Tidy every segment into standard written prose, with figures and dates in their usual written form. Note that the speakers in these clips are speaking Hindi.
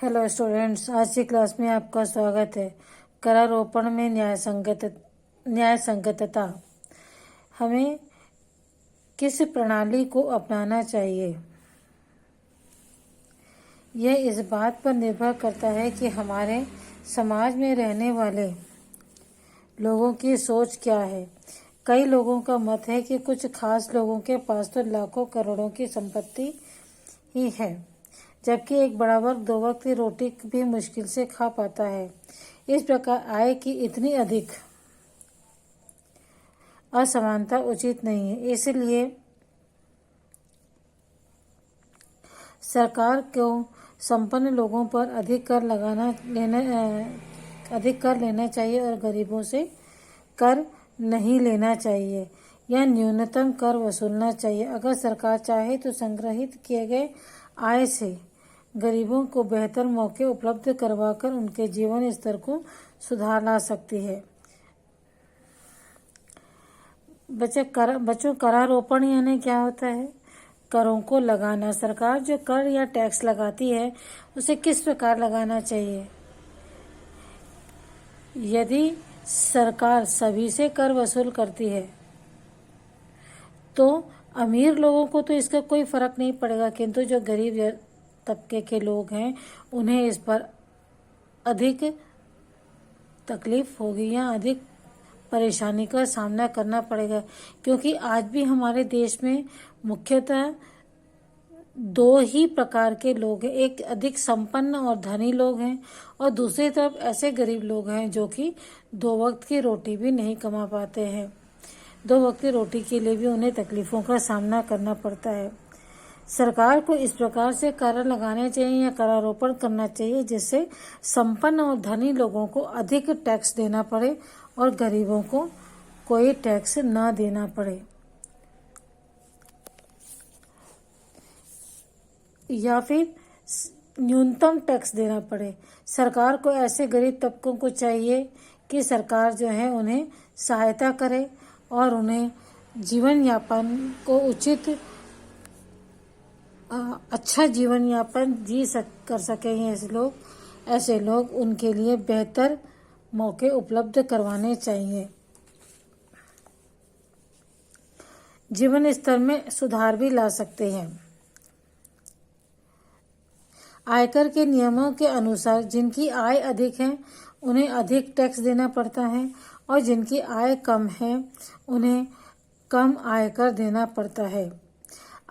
हेलो स्टूडेंट्स, आज की क्लास में आपका स्वागत है। करारोपण में न्याय संगतता हमें किस प्रणाली को अपनाना चाहिए, यह इस बात पर निर्भर करता है कि हमारे समाज में रहने वाले लोगों की सोच क्या है। कई लोगों का मत है कि कुछ खास लोगों के पास तो लाखों करोड़ों की संपत्ति ही है, जबकि एक बड़ा वर्ग दो वक्त की रोटी भी मुश्किल से खा पाता है। इस प्रकार आय की इतनी अधिक असमानता उचित नहीं है। इसलिए सरकार को संपन्न लोगों पर अधिक कर लेना चाहिए और गरीबों से कर नहीं लेना चाहिए या न्यूनतम कर वसूलना चाहिए। अगर सरकार चाहे तो संग्रहित किए गए आय से गरीबों को बेहतर मौके उपलब्ध करवाकर उनके जीवन स्तर को सुधार ला सकती है। बच्चों, करारोपण यानी क्या होता है? करों को लगाना। सरकार जो कर या टैक्स लगाती है उसे किस प्रकार लगाना चाहिए? यदि सरकार सभी से कर वसूल करती है तो अमीर लोगों को तो इसका कोई फर्क नहीं पड़ेगा, किंतु जो गरीब तबके के लोग हैं उन्हें इस पर अधिक तकलीफ होगी या अधिक परेशानी का सामना करना पड़ेगा, क्योंकि आज भी हमारे देश में मुख्यतः दो ही प्रकार के लोग हैं। एक अधिक संपन्न और धनी लोग हैं और दूसरी तरफ ऐसे गरीब लोग हैं जो कि दो वक्त की रोटी भी नहीं कमा पाते हैं। दो वक्त की रोटी के लिए भी उन्हें तकलीफों का सामना करना पड़ता है। सरकार को इस प्रकार से कर लगाने चाहिए या करारोपण करना चाहिए जिससे संपन्न और धनी लोगों को अधिक टैक्स देना पड़े और गरीबों को कोई टैक्स न देना पड़े, या फिर न्यूनतम टैक्स देना पड़े। सरकार को ऐसे गरीब तबकों को चाहिए कि सरकार जो है उन्हें सहायता करे और उन्हें जीवन यापन को उचित अच्छा जीवन यापन कर सकें। ऐसे लोग उनके लिए बेहतर मौके उपलब्ध करवाने चाहिए। जीवन स्तर में सुधार भी ला सकते हैं। आयकर के नियमों के अनुसार जिनकी आय अधिक है उन्हें अधिक टैक्स देना पड़ता है और जिनकी आय कम है उन्हें कम आयकर देना पड़ता है।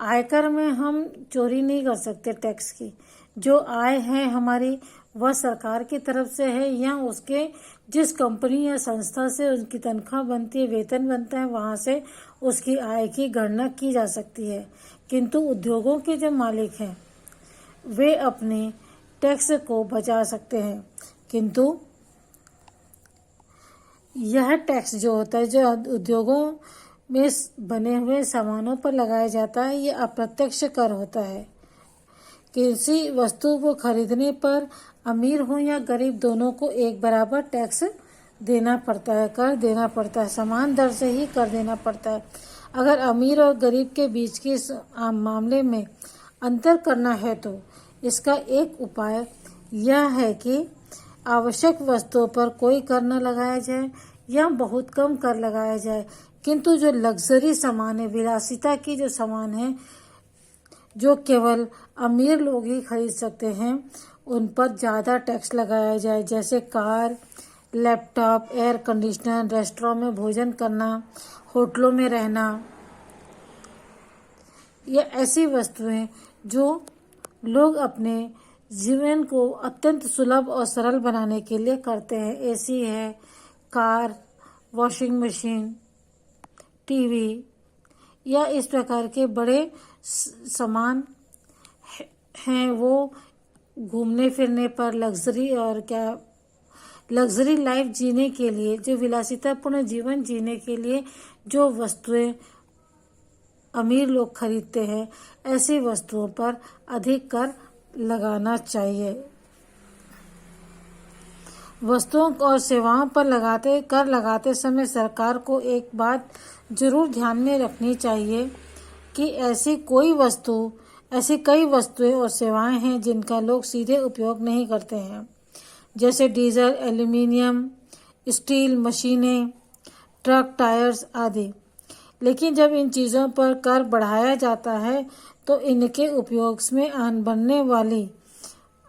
आयकर में हम चोरी नहीं कर सकते टैक्स की। जो आय है हमारी वह सरकार की तरफ से है या उसके जिस कंपनी या संस्था से उसकी तनख्वाह बनती है, वेतन बनता है, वहां से उसकी आय की गणना की जा सकती है। किंतु उद्योगों के जो मालिक हैं वे अपने टैक्स को बचा सकते हैं, किंतु यह टैक्स जो होता है जो उद्योगों में बने हुए सामानों पर लगाया जाता है, ये अप्रत्यक्ष कर होता है। किसी वस्तु को खरीदने पर अमीर हो या गरीब दोनों को एक बराबर टैक्स देना पड़ता है, कर देना पड़ता है, समान दर से ही कर देना पड़ता है। अगर अमीर और गरीब के बीच के मामले में अंतर करना है तो इसका एक उपाय यह है कि आवश्यक वस्तुओं पर कोई कर न लगाया जाए या बहुत कम कर लगाया जाए, किंतु जो लग्जरी सामान है, विलासिता की जो सामान है जो केवल अमीर लोग ही खरीद सकते हैं, उन पर ज़्यादा टैक्स लगाया जाए। जैसे car, laptop, air conditioner, restaurant में भोजन करना, होटलों में रहना, ये ऐसी वस्तुएं जो लोग अपने जीवन को अत्यंत सुलभ और सरल बनाने के लिए करते हैं। एसी है, कार, वॉशिंग मशीन, टीवी या इस प्रकार के बड़े सामान हैं, वो घूमने फिरने पर लग्जरी लाइफ जीने के लिए, जो विलासितापूर्ण जीवन जीने के लिए जो वस्तुएं अमीर लोग खरीदते हैं, ऐसी वस्तुओं पर अधिक कर लगाना चाहिए। वस्तुओं और सेवाओं पर कर लगाते समय सरकार को एक बात जरूर ध्यान में रखनी चाहिए कि ऐसी कोई वस्तु ऐसी कई वस्तुएं और सेवाएं हैं जिनका लोग सीधे उपयोग नहीं करते हैं, जैसे डीजल, एल्यूमीनियम, स्टील, मशीनें, ट्रक, टायर्स आदि। लेकिन जब इन चीज़ों पर कर बढ़ाया जाता है तो इनके उपयोग में बनने वाली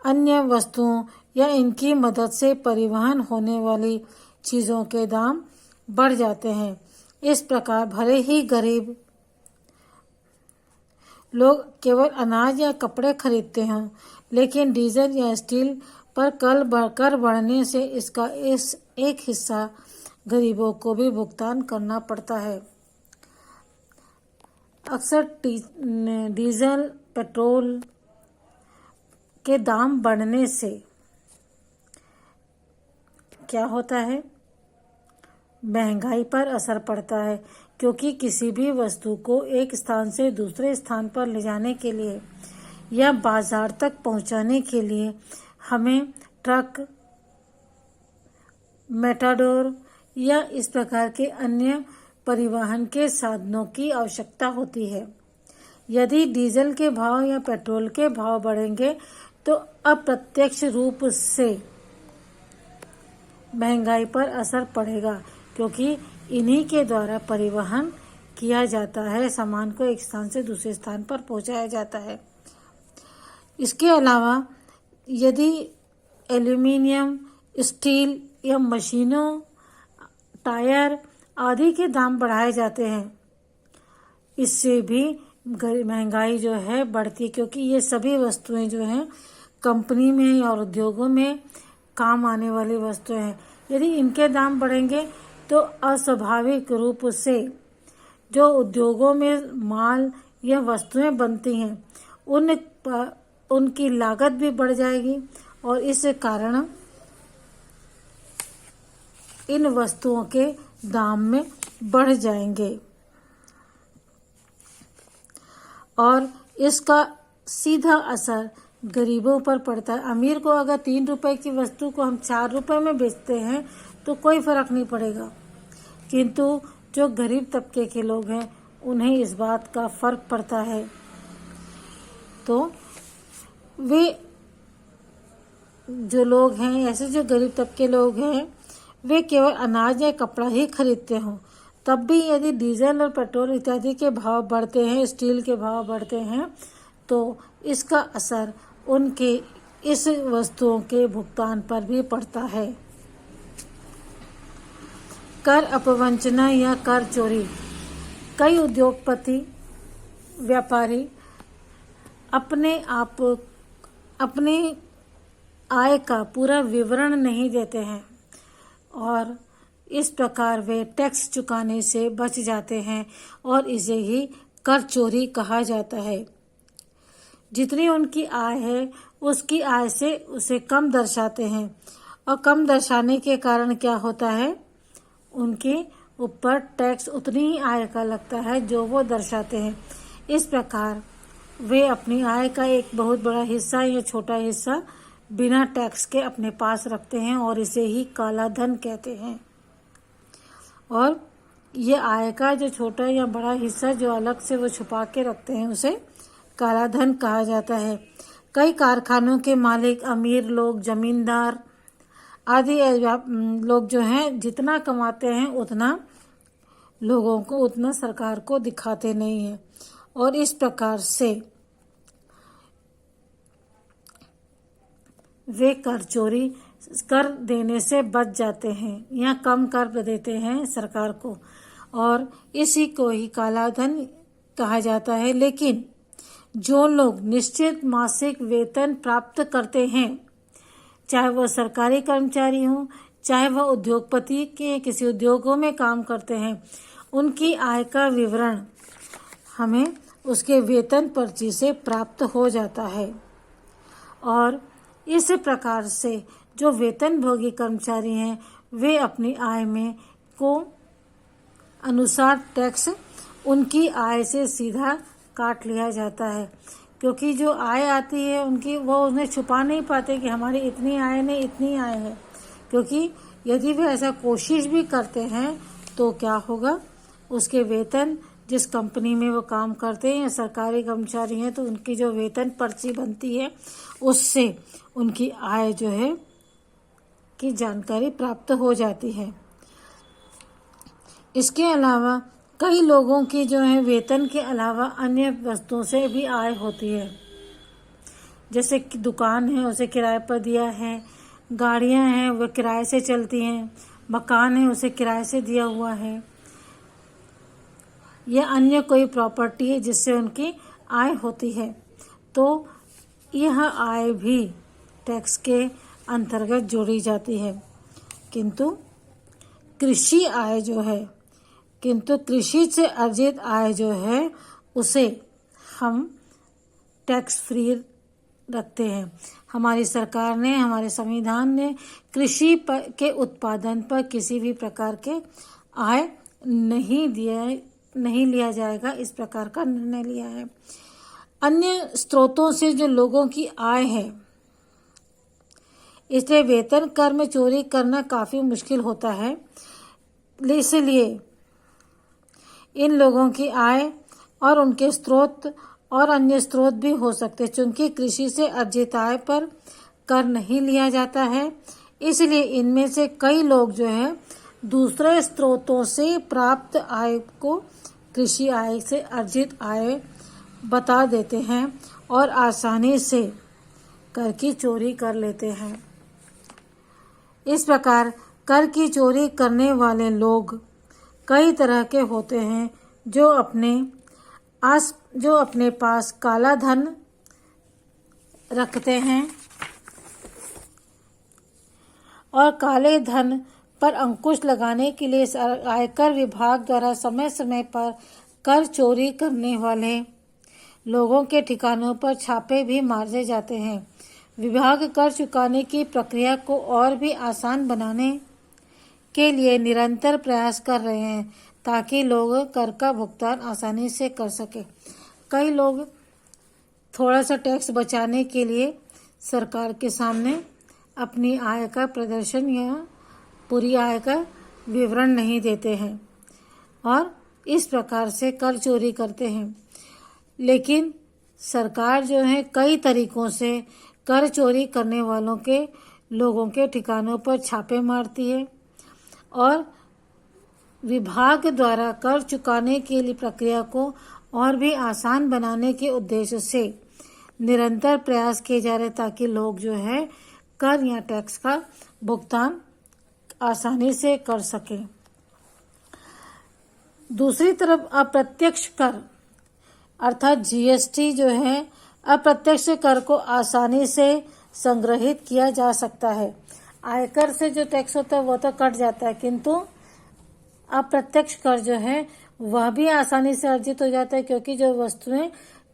अन्य वस्तुओं या इनकी मदद से परिवहन होने वाली चीज़ों के दाम बढ़ जाते हैं। इस प्रकार भले ही गरीब लोग केवल अनाज या कपड़े खरीदते हों, लेकिन डीजल या स्टील पर कर बढ़ने से इसका एक हिस्सा गरीबों को भी भुगतान करना पड़ता है। अक्सर डीजल, पेट्रोल के दाम बढ़ने से क्या होता है? महंगाई पर असर पड़ता है, क्योंकि किसी भी वस्तु को एक स्थान से दूसरे स्थान पर ले जाने के लिए या बाजार तक पहुंचाने के लिए हमें ट्रक, मेटाडोर या इस प्रकार के अन्य परिवहन के साधनों की आवश्यकता होती है। यदि डीजल के भाव या पेट्रोल के भाव बढ़ेंगे तो अप्रत्यक्ष रूप से महंगाई पर असर पड़ेगा, क्योंकि इन्हीं के द्वारा परिवहन किया जाता है, सामान को एक स्थान से दूसरे स्थान पर पहुंचाया जाता है। इसके अलावा यदि एल्यूमीनियम, स्टील या मशीनों, टायर आदि के दाम बढ़ाए जाते हैं, इससे भी महंगाई जो है बढ़ती, क्योंकि ये सभी वस्तुएं जो हैं कंपनी में और उद्योगों में काम आने वाली वस्तुएं हैं। यदि इनके दाम बढ़ेंगे तो अस्वाभाविक रूप से जो उद्योगों में माल या वस्तुएं बनती हैं उनकी लागत भी बढ़ जाएगी और इस कारण इन वस्तुओं के दाम में बढ़ जाएंगे और इसका सीधा असर गरीबों पर पड़ता है। अमीर को अगर 3 रुपए की वस्तु को हम 4 रुपए में बेचते हैं तो कोई फर्क नहीं पड़ेगा, किंतु जो गरीब तबके के लोग हैं उन्हें इस बात का फर्क पड़ता है। तो वे जो लोग हैं, ऐसे जो गरीब तबके लोग हैं, वे केवल अनाज या कपड़ा ही खरीदते हों, तब भी यदि डीजल और पेट्रोल इत्यादि के भाव बढ़ते हैं, स्टील के भाव बढ़ते हैं, तो इसका असर उनके इस वस्तुओं के भुगतान पर भी पड़ता है। कर अपवंचना या कर चोरी। कई उद्योगपति, व्यापारी अपने आय का पूरा विवरण नहीं देते हैं और इस प्रकार वे टैक्स चुकाने से बच जाते हैं और इसे ही कर चोरी कहा जाता है। जितनी उनकी आय है उसकी आय से उसे कम दर्शाते हैं और कम दर्शाने के कारण क्या होता है, उनके ऊपर टैक्स उतनी ही आय का लगता है जो वो दर्शाते हैं। इस प्रकार वे अपनी आय का एक बहुत बड़ा हिस्सा या छोटा हिस्सा बिना टैक्स के अपने पास रखते हैं और इसे ही काला धन कहते हैं। और ये आय का जो छोटा या बड़ा हिस्सा जो अलग से वो छुपा के रखते हैं उसे काला धन कहा जाता है। कई कारखानों के मालिक, अमीर लोग, जमींदार आदि लोग जो हैं जितना कमाते हैं उतना लोगों को, उतना सरकार को दिखाते नहीं हैं और इस प्रकार से वे कर चोरी कर देने से बच जाते हैं या कम कर देते हैं सरकार को और इसी को ही काला धन कहा जाता है। लेकिन जो लोग निश्चित मासिक वेतन प्राप्त करते हैं, चाहे वह सरकारी कर्मचारी हो, चाहे वह उद्योगपति के किसी उद्योगों में काम करते हैं, उनकी आय का विवरण हमें उसके वेतन पर्ची से प्राप्त हो जाता है और इस प्रकार से जो वेतनभोगी कर्मचारी हैं वे अपनी आय में को अनुसार टैक्स उनकी आय से सीधा काट लिया जाता है, क्योंकि जो आय आती है उनकी वो उन्हें छुपा नहीं पाते कि हमारी इतनी आय नहीं, इतनी आय है, क्योंकि यदि वे ऐसा कोशिश भी करते हैं तो क्या होगा, उसके वेतन जिस कंपनी में वो काम करते हैं या सरकारी कर्मचारी हैं तो उनकी जो वेतन पर्ची बनती है उससे उनकी आय जो है की जानकारी प्राप्त हो जाती है। इसके अलावा कई लोगों की जो है वेतन के अलावा अन्य वस्तुओं से भी आय होती है, जैसे कि दुकान है उसे किराए पर दिया है, गाड़ियां हैं वह किराए से चलती हैं, मकान है उसे किराए से दिया हुआ है, या अन्य कोई प्रॉपर्टी है जिससे उनकी आय होती है, तो यह आय भी टैक्स के अंतर्गत जोड़ी जाती है। किंतु कृषि से अर्जित आय जो है उसे हम टैक्स फ्री रखते हैं। हमारी सरकार ने, हमारे संविधान ने कृषि के उत्पादन पर किसी भी प्रकार के आय नहीं लिया जाएगा, इस प्रकार का निर्णय लिया है। अन्य स्रोतों से जो लोगों की आय है, इसलिए वेतन कर में चोरी करना काफी मुश्किल होता है। इसलिए इन लोगों की आय और उनके स्रोत और अन्य स्रोत भी हो सकते हैं। चूंकि कृषि से अर्जित आय पर कर नहीं लिया जाता है, इसलिए इनमें से कई लोग जो है दूसरे स्रोतों से प्राप्त आय को कृषि आय से अर्जित आय बता देते हैं और आसानी से कर की चोरी कर लेते हैं। इस प्रकार कर की चोरी करने वाले लोग कई तरह के होते हैं, जो अपने पास काला धन रखते हैं और काले धन पर अंकुश लगाने के लिए आयकर विभाग द्वारा समय समय पर कर चोरी करने वाले लोगों के ठिकानों पर छापे भी मारे जाते हैं। विभाग कर चुकाने की प्रक्रिया को और भी आसान बनाने के लिए निरंतर प्रयास कर रहे हैं, ताकि लोग कर का भुगतान आसानी से कर सके। कई लोग थोड़ा सा टैक्स बचाने के लिए सरकार के सामने अपनी आय का प्रदर्शन या पूरी आय का विवरण नहीं देते हैं और इस प्रकार से कर चोरी करते हैं। लेकिन सरकार जो है कई तरीकों से कर चोरी करने वालों के लोगों के ठिकानों पर छापे मारती है और विभाग द्वारा कर चुकाने के लिए प्रक्रिया को और भी आसान बनाने के उद्देश्य से निरंतर प्रयास किए जा रहे, ताकि लोग जो है कर या टैक्स का भुगतान आसानी से कर सकें। दूसरी तरफ अप्रत्यक्ष कर अर्थात जीएसटी जो है, अप्रत्यक्ष कर को आसानी से संग्रहित किया जा सकता है। आयकर से जो टैक्स होता है वो तो कट जाता है, किंतु अप्रत्यक्ष कर जो है वह भी आसानी से अर्जित हो जाता है, क्योंकि जो वस्तुएं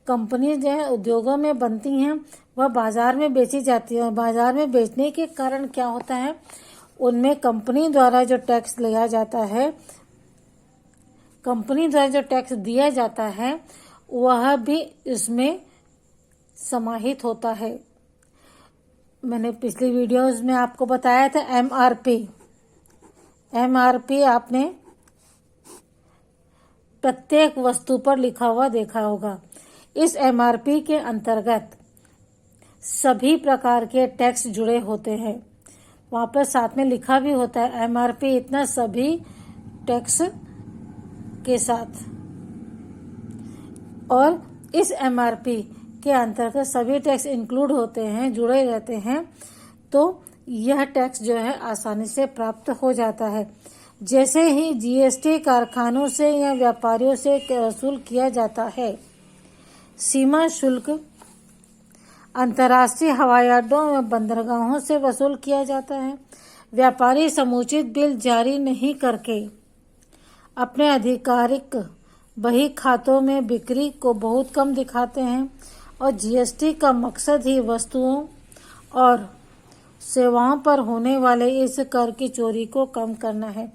कंपनी जो है उद्योगों में बनती हैं वह बाजार में बेची जाती है और बाजार में बेचने के कारण क्या होता है, उनमें कंपनी द्वारा जो टैक्स लिया जाता है, कंपनी द्वारा जो टैक्स दिया जाता है वह भी इसमें समाहित होता है। मैंने पिछली वीडियोस में आपको बताया था एमआरपी आपने प्रत्येक वस्तु पर लिखा हुआ देखा होगा। इस एमआरपी के अंतर्गत सभी प्रकार के टैक्स जुड़े होते हैं। वहाँ पर साथ में लिखा भी होता है एमआरपी इतना सभी टैक्स के साथ, और इस एमआरपी के अंतर्गत सभी टैक्स इंक्लूड होते हैं, जुड़े रहते हैं, तो यह टैक्स जो है आसानी से प्राप्त हो जाता है। जैसे ही जीएसटी कारखानों से या व्यापारियों से वसूल किया जाता है, सीमा शुल्क अंतर्राष्ट्रीय हवाई अड्डों व बंदरगाहों से वसूल किया जाता है। व्यापारी समुचित बिल जारी नहीं करके अपने आधिकारिक बही खातों में बिक्री को बहुत कम दिखाते हैं और जीएसटी का मकसद ही वस्तुओं और सेवाओं पर होने वाले इस कर की चोरी को कम करना है।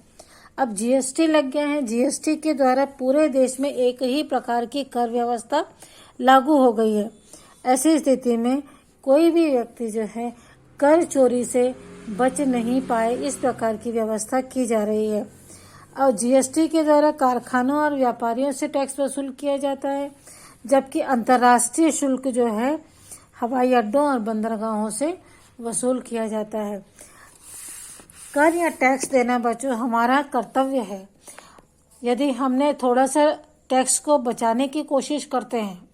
अब जीएसटी लग गया है, जीएसटी के द्वारा पूरे देश में एक ही प्रकार की कर व्यवस्था लागू हो गई है। ऐसी स्थिति में कोई भी व्यक्ति जो है कर चोरी से बच नहीं पाए, इस प्रकार की व्यवस्था की जा रही है। और जीएसटी के द्वारा कारखानों और व्यापारियों से टैक्स वसूल किया जाता है, जबकि अंतर्राष्ट्रीय शुल्क जो है हवाई अड्डों और बंदरगाहों से वसूल किया जाता है। कर या टैक्स देना बच्चों हमारा कर्तव्य है। यदि हमने थोड़ा सा टैक्स को बचाने की कोशिश करते हैं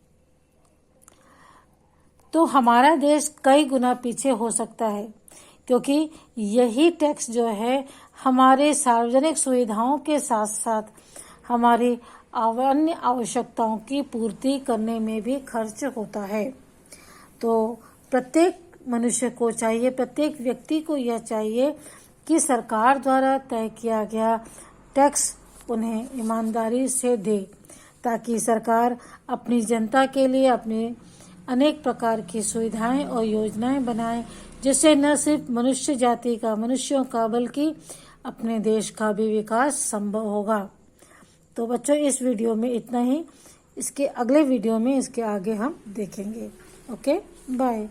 तो हमारा देश कई गुना पीछे हो सकता है, क्योंकि यही टैक्स जो है हमारे सार्वजनिक सुविधाओं के साथ साथ हमारी अन्य आवश्यकताओं की पूर्ति करने में भी खर्च होता है। तो प्रत्येक मनुष्य को चाहिए, प्रत्येक व्यक्ति को यह चाहिए कि सरकार द्वारा तय किया गया टैक्स उन्हें ईमानदारी से दे, ताकि सरकार अपनी जनता के लिए अपने अनेक प्रकार की सुविधाएं और योजनाएं बनाए, जिससे न सिर्फ मनुष्य जाति का, मनुष्यों का, बल्कि अपने देश का भी विकास संभव होगा। तो बच्चों इस वीडियो में इतना ही। इसके अगले वीडियो में इसके आगे हम देखेंगे। Okay, bye.